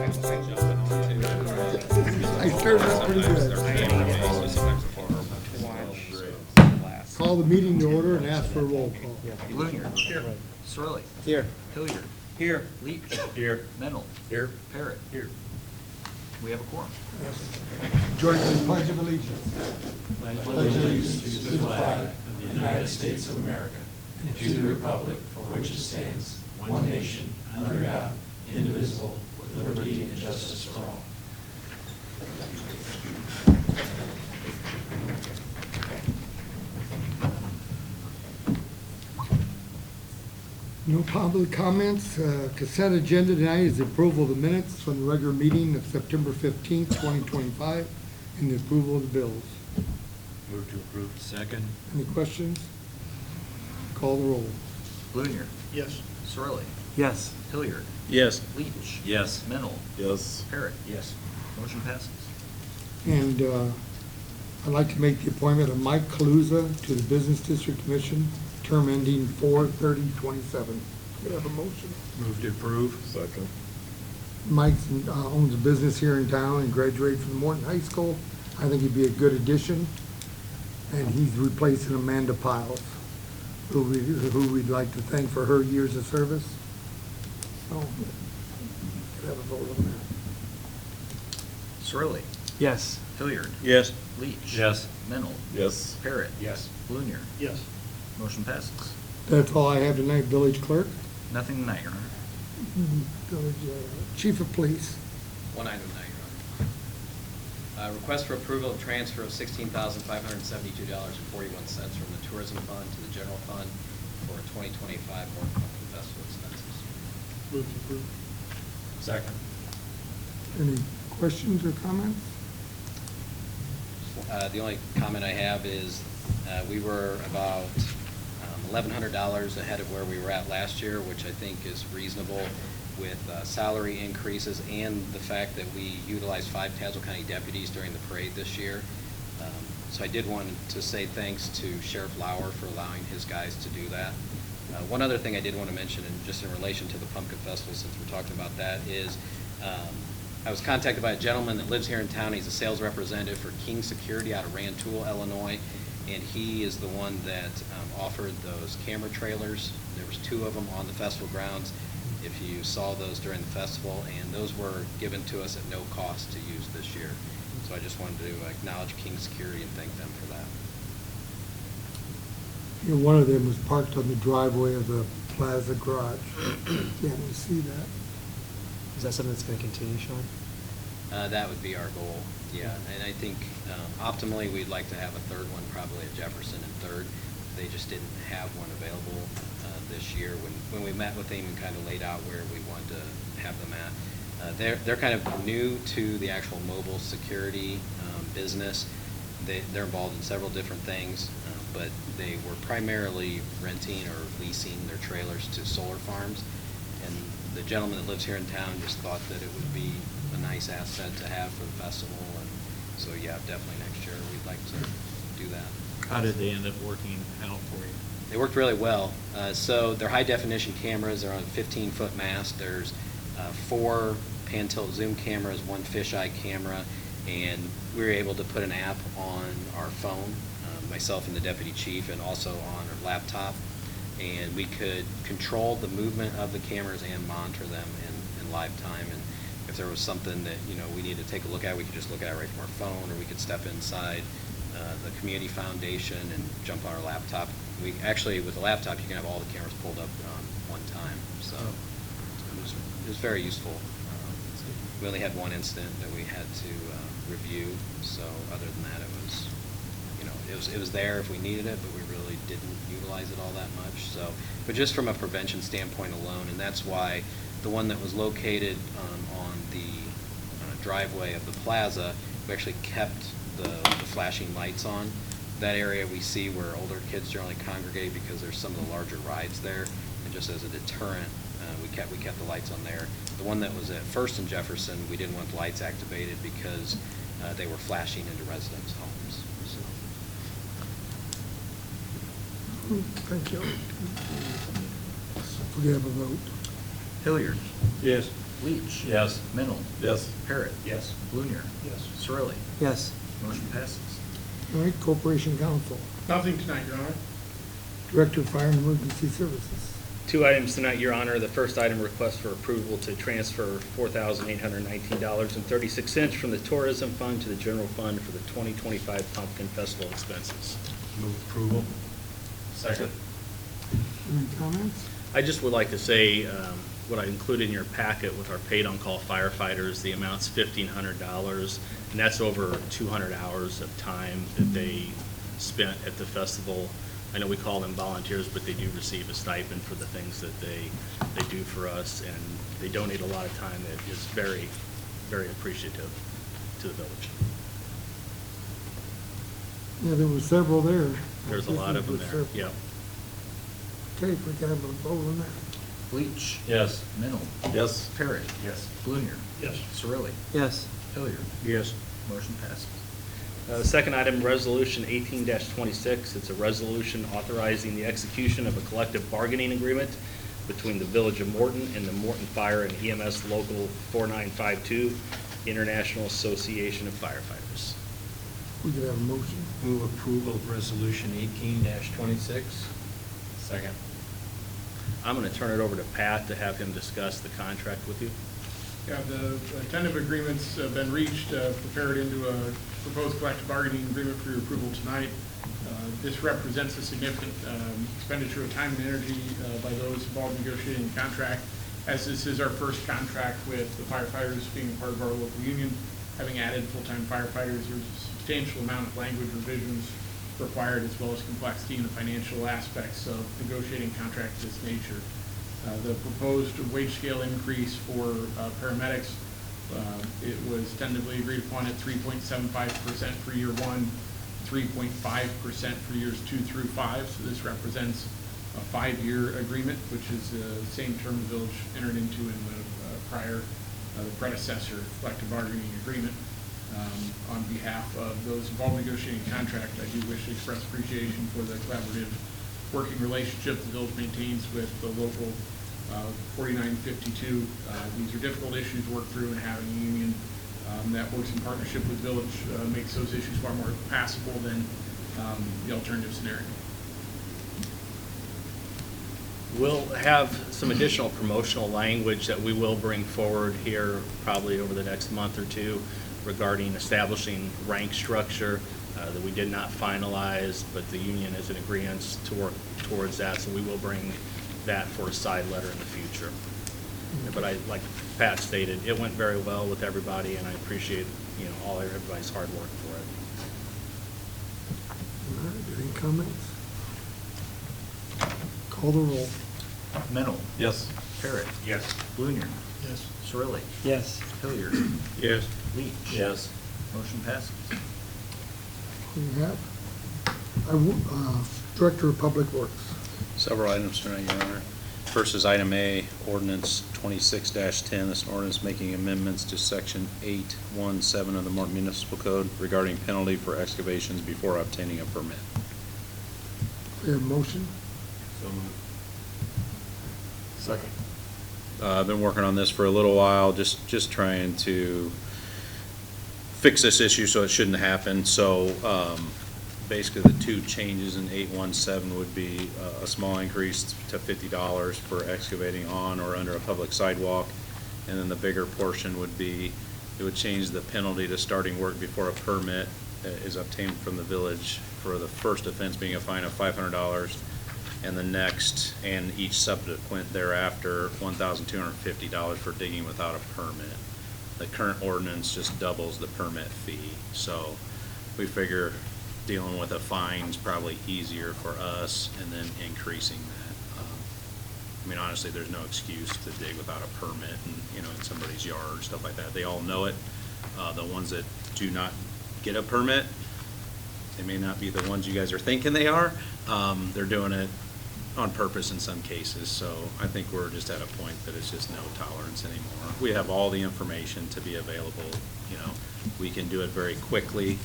I stirred it up pretty good. Call the meeting to order and ask for a roll call. Blunier. Here. Sorelli. Here. Hilliard. Here. Leach. Here. Mennel. Here. Parrot. Here. We have a quorum. Join the pledge of allegiance. Pledge allegiance to the flag of the United States of America and to the republic for which it stands, one nation, under God, indivisible, with liberty and justice for all. No public comments. Consent agenda tonight is the approval of the minutes from the regular meeting of September 15th, 2025, and the approval of the bills. Move to approve. Second. Any questions? Call the roll. Blunier. Yes. Sorelli. Yes. Hilliard. Yes. Leach. Yes. Mennel. Yes. Parrot. Yes. Motion passes. And I'd like to make the appointment of Mike Kaluza to the Business District Commission, term ending 4/30/27. Could I have a motion? Move to approve. Second. Mike owns a business here in town and graduated from Morton High School. I think he'd be a good addition. And he's replacing Amanda Piles, who we'd like to thank for her years of service. So, could I have a vote on that? Sorelli. Yes. Hilliard. Yes. Leach. Yes. Mennel. Yes. Parrot. Yes. Blunier. Yes. Motion passes. That's all I have tonight, Village Clerk. Nothing tonight, Your Honor. Village Chief of Police. One item now, Your Honor. Request for approval of transfer of $16,572.41 from the Tourism Fund to the General Fund for 2025 Morton Pumpkin Festival expenses. Move to approve. Second. Any questions or comments? The only comment I have is we were about $1,100 ahead of where we were at last year, which I think is reasonable with salary increases and the fact that we utilized 5 Tazewell County deputies during the parade this year. So I did want to say thanks to Sheriff Lauer for allowing his guys to do that. One other thing I did want to mention, and just in relation to the Pumpkin Festival, since we're talking about that, is I was contacted by a gentleman that lives here in town. He's a sales representative for King Security out of Rantoul, Illinois, and he is the one that offered those camera trailers. There was 2 of them on the festival grounds, if you saw those during the festival, and those were given to us at no cost to use this year. So I just wanted to acknowledge King Security and thank them for that. You know, one of them was parked on the driveway of the Plaza Garage. Can't you see that? Is that something that's going to continue, Sean? That would be our goal, yeah. And I think optimally we'd like to have a 3rd one, probably at Jefferson and 3rd. They just didn't have one available this year when we met with them and kind of laid out where we wanted to have them at. They're kind of new to the actual mobile security business. They're involved in several different things, but they were primarily renting or leasing their trailers to solar farms. And the gentleman that lives here in town just thought that it would be a nice asset to have for the festival. And so, yeah, definitely next year we'd like to do that. How did they end up working out for you? They worked really well. So they're high definition cameras. They're on a 15-foot mast. There's 4 pan tilt zoom cameras, 1 fisheye camera, and we were able to put an app on our phone, myself and the deputy chief, and also on our laptop, and we could control the movement of the cameras and monitor them in live time. And if there was something that we needed to take a look at, we could just look at it right from our phone, or we could step inside the community foundation and jump on our laptop. We actually, with the laptop, you can have all the cameras pulled up on one time. So it was very useful. We only had 1 incident that we had to review. So other than that, it was there if we needed it, but we really didn't utilize it all that much. So, but just from a prevention standpoint alone, and that's why the one that was located on the driveway of the plaza, we actually kept the flashing lights on. That area we see where older kids generally congregate because there's some of the larger rides there, and just as a deterrent, we kept the lights on there. The one that was at First and Jefferson, we didn't want the lights activated because they were flashing into residents' homes. So. Thank you. We have a vote. Hilliard. Yes. Leach. Yes. Mennel. Yes. Parrot. Yes. Blunier. Yes. Cirilli. Yes. Motion passes. All right, Corporation Counsel, Nothing tonight, Your Honor. Director of Fire and Emergency Services. Two items tonight, Your Honor. The first item, request for approval to transfer $4,819.36 from the Tourism Fund to the General Fund for the 2025 Pumpkin Festival expenses. Move approval. Second. Any comments? I just would like to say, what I included in your packet with our paid-on-call firefighters, the amount's $1,500, and that's over 200 hours of time that they spent at the festival. I know we call them volunteers, but they do receive a stipend for the things that they do for us, and they donate a lot of time that is very, very appreciative to the village. Yeah, there were several there. There's a lot of them there, yeah. Okay, if we can have a vote on that. Leach. Yes. Mennel. Yes. Parrot. Yes. Blunier. Yes. Cirilli. Yes. Hilliard. Yes. Motion passes. Second item, Resolution 18-26. It's a resolution authorizing the execution of a collective bargaining agreement between the Village of Morton and the Morton Fire and EMS Local 4952, International Association of Firefighters. We could have a motion. Move approval of resolution 18-26. Second. I'm going to turn it over to Pat to have him discuss the contract with you. Yeah, the tentative agreement's been reached, prepared into a proposed collective bargaining agreement for your approval tonight. This represents a significant expenditure of time and energy by those involved in negotiating the contract, as this is our first contract with the firefighters being part of our local union. Having added full-time firefighters, there's a substantial amount of language revisions required, as well as complexity in the financial aspects of negotiating contracts of this nature. The proposed wage scale increase for paramedics, it was tentatively agreed upon at 3.75% for year one, 3.5% for years 2 through 5. So this represents a 5-year agreement, which is the same term the village entered into in the prior, the predecessor collective bargaining agreement. On behalf of those involved in negotiating contract, I do wish to express appreciation for the collaborative working relationship the village maintains with the local 4952. These are difficult issues to work through, and having a union that works in partnership with the village makes those issues far more passable than the alternative scenario. We'll have some additional promotional language that we will bring forward here probably over the next month or two regarding establishing rank structure that we did not finalize, but the union is in agreement to work towards that, so we will bring that for a side letter in the future. But like Pat stated, it went very well with everybody, and I appreciate everybody's hard work for it. All right, any comments? Call the roll. Mennel. Yes. Parrot. Yes. Blunier. Yes. Cirilli. Yes. Hilliard. Yes. Leach. Yes. Motion passes. We have Director of Public Works. Several items tonight, Your Honor. First is item A, ordinance 26-10. This is an ordinance making amendments to section 817 of the Morton Municipal Code regarding penalty for excavations before obtaining a permit. We have a motion. So moved. Second. I've been working on this for a little while, just trying to fix this issue so it shouldn't happen. So basically the two changes in 817 would be a small increase to $50 for excavating on or under a public sidewalk. And then the bigger portion would be, it would change the penalty to starting work before a permit is obtained from the village for the first offense being a fine of $500, and the next and each subsequent thereafter $1,250 for digging without a permit. The current ordinance just doubles the permit fee, so we figure dealing with a fine is probably easier for us, and then increasing that. I mean, honestly, there's no excuse to dig without a permit and, in somebody's yard, stuff like that. They all know it. The ones that do not get a permit, they may not be the ones you guys are thinking they are. They're doing it on purpose in some cases, so I think we're just at a point that it's just no tolerance anymore. We have all the information to be available. We can do it very quickly,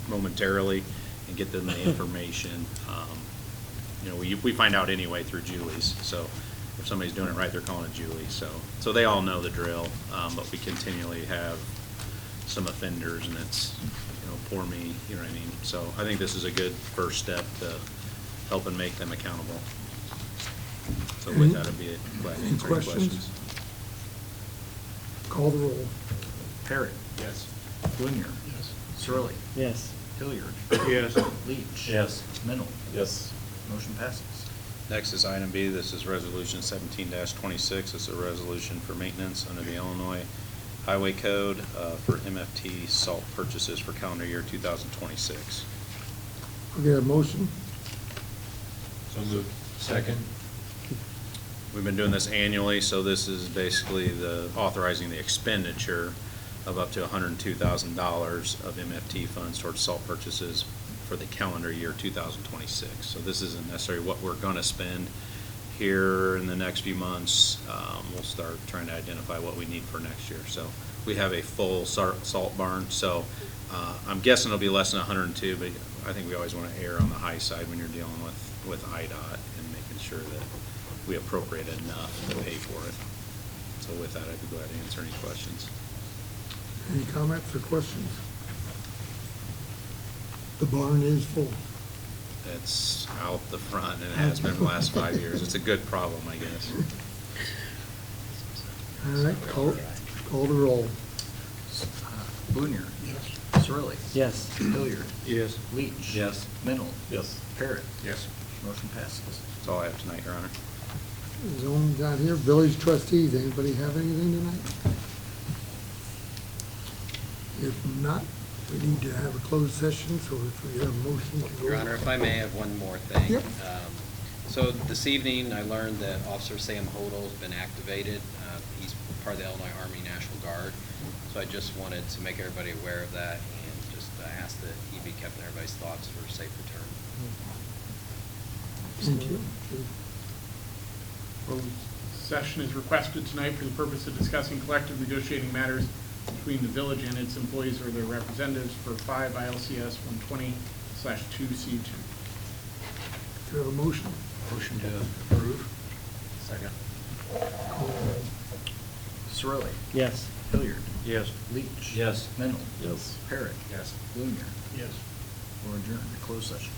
momentarily, and get them the information. We find out anyway through Julie's, so if somebody's doing it right, they're calling it Julie, so they all know the drill, but we continually have some offenders, and it's, poor me, you know what I mean? So I think this is a good first step to help and make them accountable. So with that, I'd be glad to Any answer any questions? questions. Call the roll. Parrot. Yes. Blunier. Yes. Surley. Yes. Hilliard. Yes. Leach. Yes. Mennel. Yes. Motion passes. Next is item B. This is Resolution 17-26. It's a resolution for maintenance under the Illinois Highway Code for MFT salt purchases for calendar year 2026. I'll get a motion. So moved. Second. We've been doing this annually, so this is basically the authorizing the expenditure of up to $102,000 of MFT funds towards salt purchases for the calendar year 2026. So this isn't necessarily what we're going to spend here in the next few months. We'll start trying to identify what we need for next year. So we have a full salt barn, so I'm guessing it'll be less than 102, but I think we always want to err on the high side when you're dealing with IDOT and making sure that we appropriate enough to pay for it. So with that, I'd be glad to answer any questions. Any comments or questions? The barn is full. It's out the front, and it has been the last 5 years. It's a good problem, I guess. All right, call the roll. Blunier. Yes. Surley. Yes. Hilliard. Yes. Leach. Yes. Mennel. Yes. Parrot. Yes. Motion passes. That's all I have tonight, Your Honor. Zone's out here. Village trustees, anybody have anything tonight? If not, we need to have a closed session, so if we have a motion to go. Your Honor, if I may have one more thing. Yep. So this evening, I learned that Officer Sam Hodel's been activated. He's part of the Illinois Army National Guard. So I just wanted to make everybody aware of that and just ask that he be kept in everybody's thoughts for a safe return. Thank you. Closed session is requested tonight for the purpose of discussing collective negotiating matters between the village and its employees or their representatives for 5 ILCS 120/2C2. Do you have a motion? Motion to approve. Second. Surley. Yes. Hilliard. Yes. Leach. Yes. Mennel. Yes. Parrot. Yes. Blunier. Yes. We're adjourned to closed session.